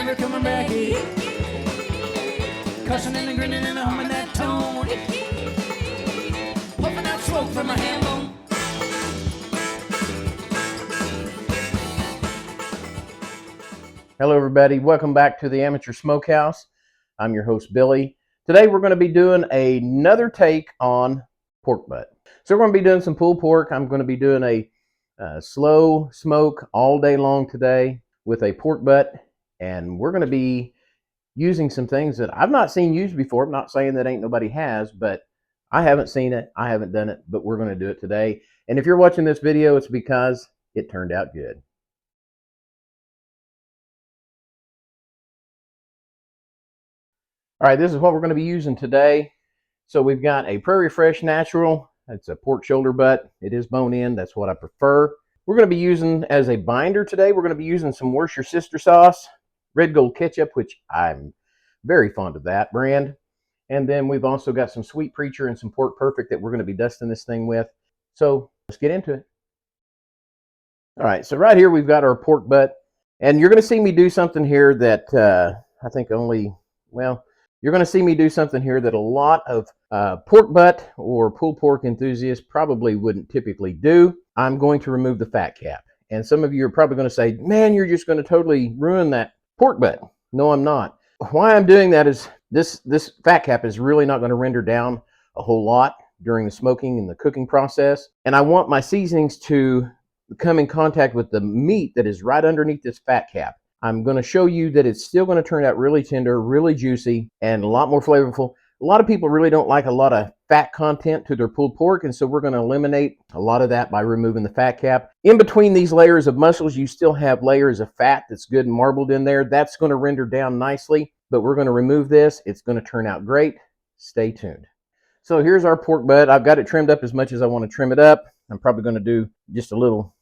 never coming back. Cussing and grinning and humming that tone. Puffing out smoke from my hand bone. Hello everybody, welcome back to the Amateur Smokehouse. I'm your host Billy. Today we're going to be doing another take on pork butt. So we're going to be doing some pulled pork. I'm going to be doing a slow smoke all day long today with a pork butt, and we're going to be using some things that I've not seen used before. I'm not saying that ain't nobody has, but I haven't seen it, I haven't done it, but we're going to do it today. And if you're watching this video, it's because it turned out good. All right, this is what we're going to be using today. So we've got a Prairie Fresh Natural. It's a pork shoulder butt. It is bone in. That's what I prefer. We're going to be using as a binder today. We're going to be using some Worcestershire sauce, Red Gold ketchup, which I'm very fond of that brand. And then we've also got some Sweet Preacher and some Pork Perfect that we're going to be dusting this thing with. So let's get into it. All right, so right here we've got our pork butt. And you're going to see me do something here that I think you're going to see me do something here that a lot of pork butt or pulled pork enthusiasts probably wouldn't typically do. I'm going to remove the fat cap. And some of you are probably going to say, man, you're just going to totally ruin that pork butt. No, I'm not. Why I'm doing that is this fat cap is really not going to render down a whole lot during the smoking and the cooking process. And I want my seasonings to come in contact with the meat that is right underneath this fat cap. I'm going to show you that it's still going to turn out really tender, really juicy, and a lot more flavorful. A lot of people really don't like a lot of fat content to their pulled pork, and so we're going to eliminate a lot of that by removing the fat cap. In between these layers of muscles, you still have layers of fat that's good and marbled in there. That's going to render down nicely, but we're going to remove this. It's going to turn out great. Stay tuned. So here's our pork butt. I've got it trimmed up as much as I want to trim it up. I'm probably going to do just a little,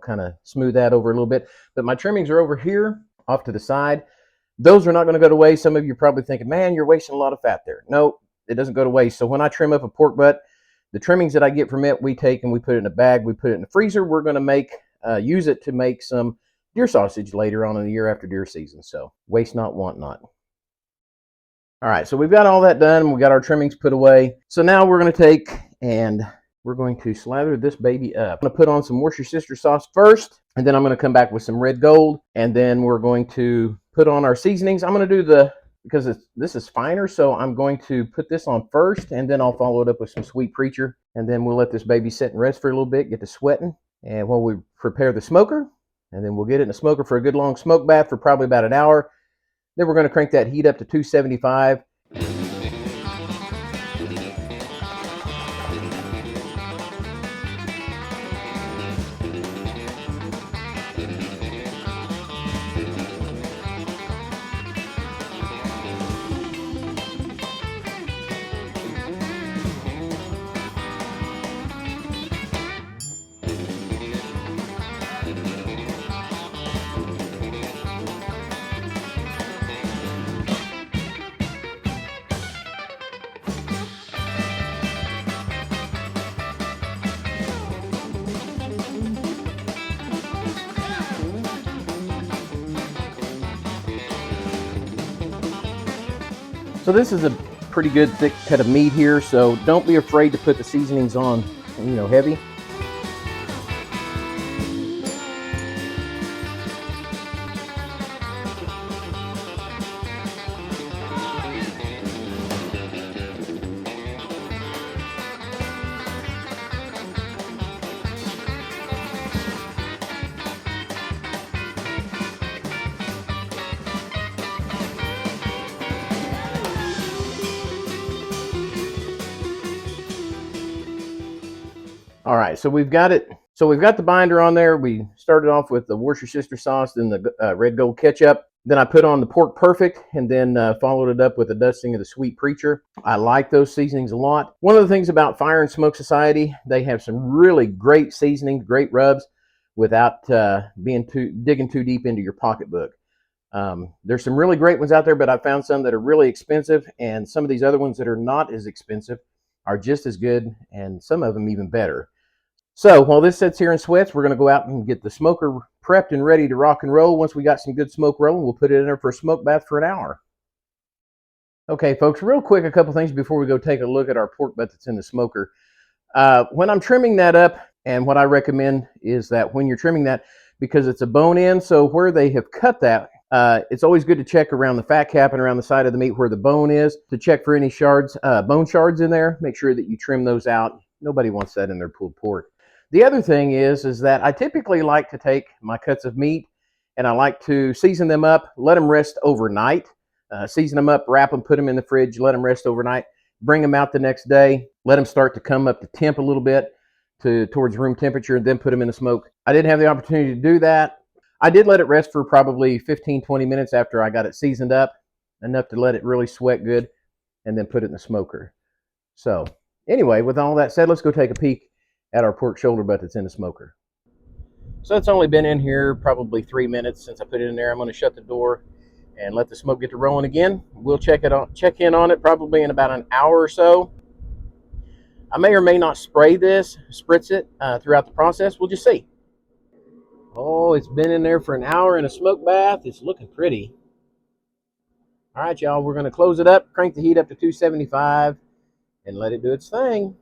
kind of smooth that over a little bit. But my trimmings are over here off to the side. Those are not going to go to waste. Some of you are probably thinking, man, you're wasting a lot of fat there. No, it doesn't go to waste. So when I trim up a pork butt, the trimmings that I get from it, we take and we put it in a bag. We put it in the freezer. We're going to use it to make some deer sausage later on in the year after deer season. So waste not, want not. All right, so we've got all that done. We got our trimmings put away. So now we're going to take and we're going to slather this baby up. I'm going to put on some Worcestershire sauce first, and then I'm going to come back with some Red Gold, and then we're going to put on our seasonings. I'm going to do because this is finer, so I'm going to put this on first, and then I'll follow it up with some Sweet Preacher, and then we'll let this baby sit and rest for a little bit, get to sweating, and while we prepare the smoker, and then we'll get it in the smoker for a good long smoke bath for probably about an hour. Then we're going to crank that heat up to 275. So this is a pretty good thick cut of meat here, so don't be afraid to put the seasonings on, heavy. All right, so we've got it. So we've got the binder on there. We started off with the Worcestershire sauce, then the Red Gold ketchup. Then I put on the Pork Perfect, and then followed it up with a dusting of the Sweet Preacher. I like those seasonings a lot. One of the things about Fire and Smoke Society, they have some really great seasonings, great rubs, without digging too deep into your pocketbook. There's some really great ones out there, but I found some that are really expensive, and some of these other ones that are not as expensive are just as good, and some of them even better. So while this sits here and sweats, we're going to go out and get the smoker prepped and ready to rock and roll. Once we got some good smoke rolling, we'll put it in there for a smoke bath for an hour. Okay, folks, real quick, a couple things before we go take a look at our pork butt that's in the smoker. When I'm trimming that up, and what I recommend is that when you're trimming that, because it's a bone in, so where they have cut that, it's always good to check around the fat cap and around the side of the meat where the bone is to check for any shards, bone shards in there. Make sure that you trim those out. Nobody wants that in their pulled pork. The other thing is that I typically like to take my cuts of meat and I like to season them up, let them rest overnight. Season them up, wrap them, put them in the fridge, let them rest overnight, bring them out the next day, let them start to come up to temp a little bit towards room temperature, and then put them in the smoke. I didn't have the opportunity to do that. I did let it rest for probably 15-20 minutes after I got it seasoned up, enough to let it really sweat good, and then put it in the smoker. So anyway, with all that said, let's go take a peek at our pork shoulder butt that's in the smoker. So it's only been in here probably 3 minutes since I put it in there. I'm going to shut the door and let the smoke get to rolling again. We'll check in on it probably in about an hour or so. I may or may not spritz it throughout the process. We'll just see. Oh, it's been in there for an hour in a smoke bath. It's looking pretty. All right, y'all, we're going to close it up, crank the heat up to 275, and let it do its thing.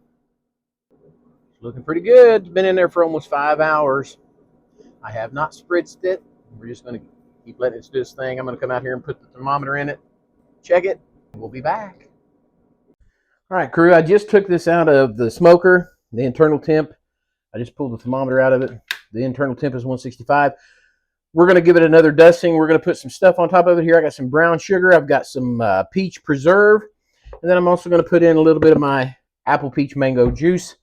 It's looking pretty good. It's been in there for almost 5 hours. I have not spritzed it. We're just going to keep letting it do its thing. I'm going to come out here and put the thermometer in it, check it, and we'll be back. All right, crew, I just took this out of the smoker, the internal temp. I just pulled the thermometer out of it. The internal temp is 165. We're going to give it another dusting. We're going to put some stuff on top of it here. I got some brown sugar. I've got some peach preserve. And then I'm also going to put in a little bit of my apple peach mango juice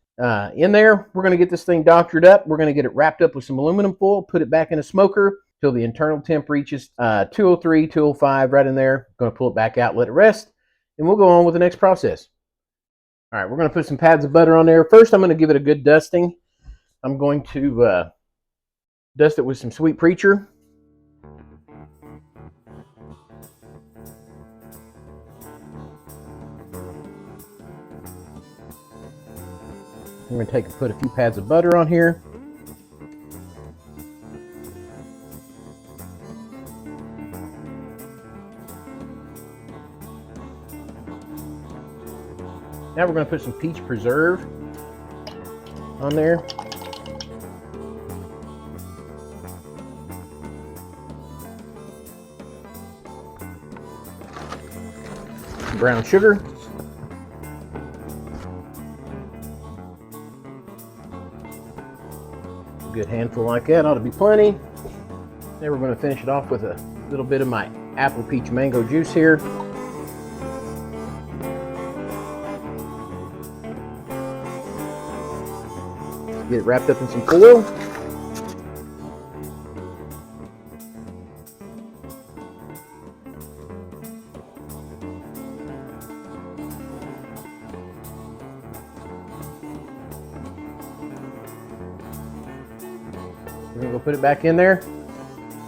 in there. We're going to get this thing doctored up. We're going to get it wrapped up with some aluminum foil, put it back in a smoker till the internal temp reaches 203, 205, right in there. Going to pull it back out, let it rest, and we'll go on with the next process. All right, we're going to put some pads of butter on there. First, I'm going to give it a good dusting. I'm going to dust it with some Sweet Preacher. I'm going to put a few pads of butter on here. Now we're going to put some peach preserve on there. Some brown sugar. A good handful like that ought to be plenty. Then we're going to finish it off with a little bit of my apple peach mango juice here. Get it wrapped up in some foil. We're going to go put it back in there.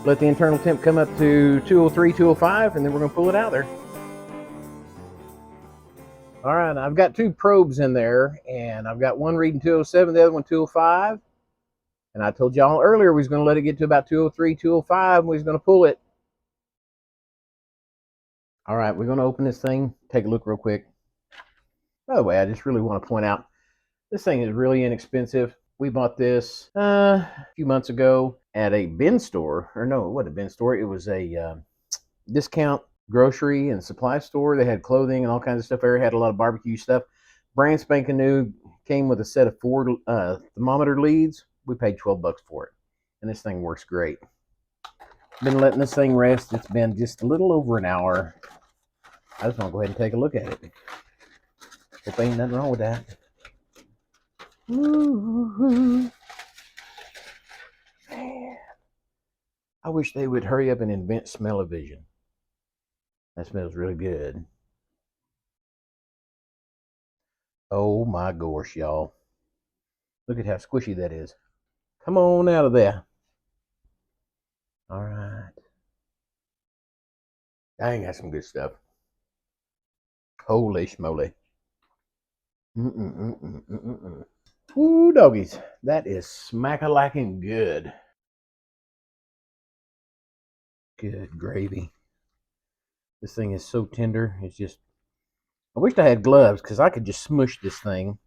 Let the internal temp come up to 203, 205, and then we're going to pull it out there. All right, I've got two probes in there, and I've got one reading 207, the other one 205. And I told y'all earlier we was going to let it get to about 203, 205, and we was going to pull it. All right, we're going to open this thing, take a look real quick. By the way, I just really want to point out, this thing is really inexpensive. We bought this a few months ago at a bin store. Or no, it wasn't a bin store. It was a discount grocery and supply store. They had clothing and all kinds of stuff there. Had a lot of barbecue stuff. Brand spanking new. Came with a set of 4 thermometer leads. We paid $12 for it. And this thing works great. Been letting this thing rest. It's been just a little over an hour. I just want to go ahead and take a look at it. Hope ain't nothing wrong with that. Ooh, man. I wish they would hurry up and invent smell-o-vision. That smells really good. Oh my gosh, y'all. Look at how squishy that is. Come on out of there. All right. Dang, that's some good stuff. Holy schmoly. Ooh, doggies. That is smack-a-lacking good. Good gravy. This thing is so tender. It's just, I wished I had gloves because I could just smush this thing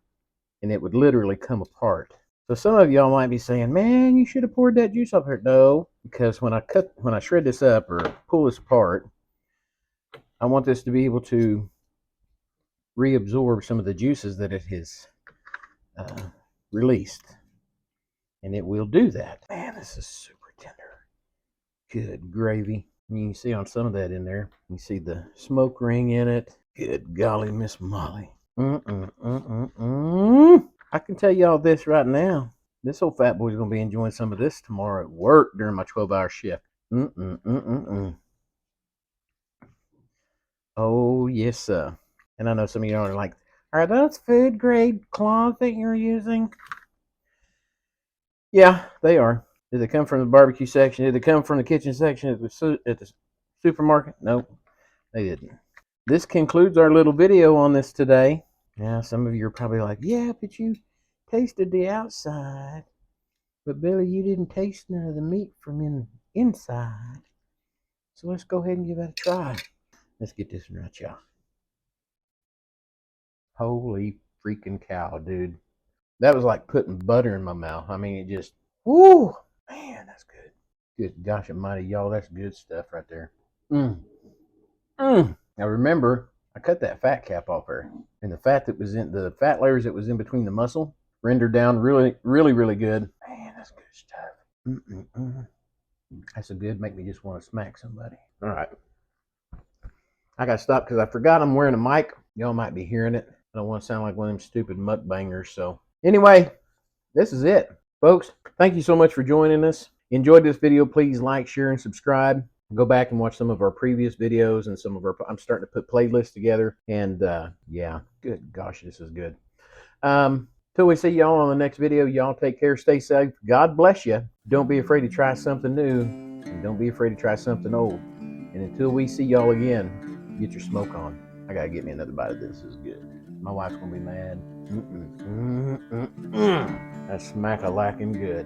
and it would literally come apart. So some of y'all might be saying, man, you should have poured that juice off here. No, because when I shred this up or pull this apart, I want this to be able to reabsorb some of the juices that it has released. And it will do that. Man, this is super tender. Good gravy. You can see on some of that in there. You see the smoke ring in it. Good golly, Miss Molly. I can tell y'all this right now. This old fat boy's going to be enjoying some of this tomorrow at work during my 12-hour shift. Oh, yes, sir. And I know some of y'all are like, are those food grade cloths that you're using? Yeah, they are. Did they come from the barbecue section? Did they come from the kitchen section at the supermarket? Nope, they didn't. This concludes our little video on this today. Now, some of you are probably like, yeah, but you tasted the outside. But, Billy, you didn't taste none of the meat from inside. So let's go ahead and give that a try. Let's get this one right, y'all. Holy freaking cow, dude. That was like putting butter in my mouth. I mean, it just, woo, man, that's good. Good gosh almighty, y'all, that's good stuff right there. Now remember, I cut that fat cap off there, and the fat layers that was in between the muscle rendered down really, really, really good. Man, that's good stuff. That's a good, make me just want to smack somebody. All right. I got to stop because I forgot I'm wearing a mic. Y'all might be hearing it. I don't want to sound like one of them stupid mukbangers. So anyway, this is it, folks. Thank you so much for joining us. Enjoyed this video. Please like, share, and subscribe. Go back and watch some of our previous videos and I'm starting to put playlists together. And yeah, good gosh, this is good. Till we see y'all on the next video, y'all take care, stay safe. God bless you. Don't be afraid to try something new. And don't be afraid to try something old. And until we see y'all again, get your smoke on. I gotta get me another bite of this. This is good. My wife's gonna be mad. That's smack-a-lacking good.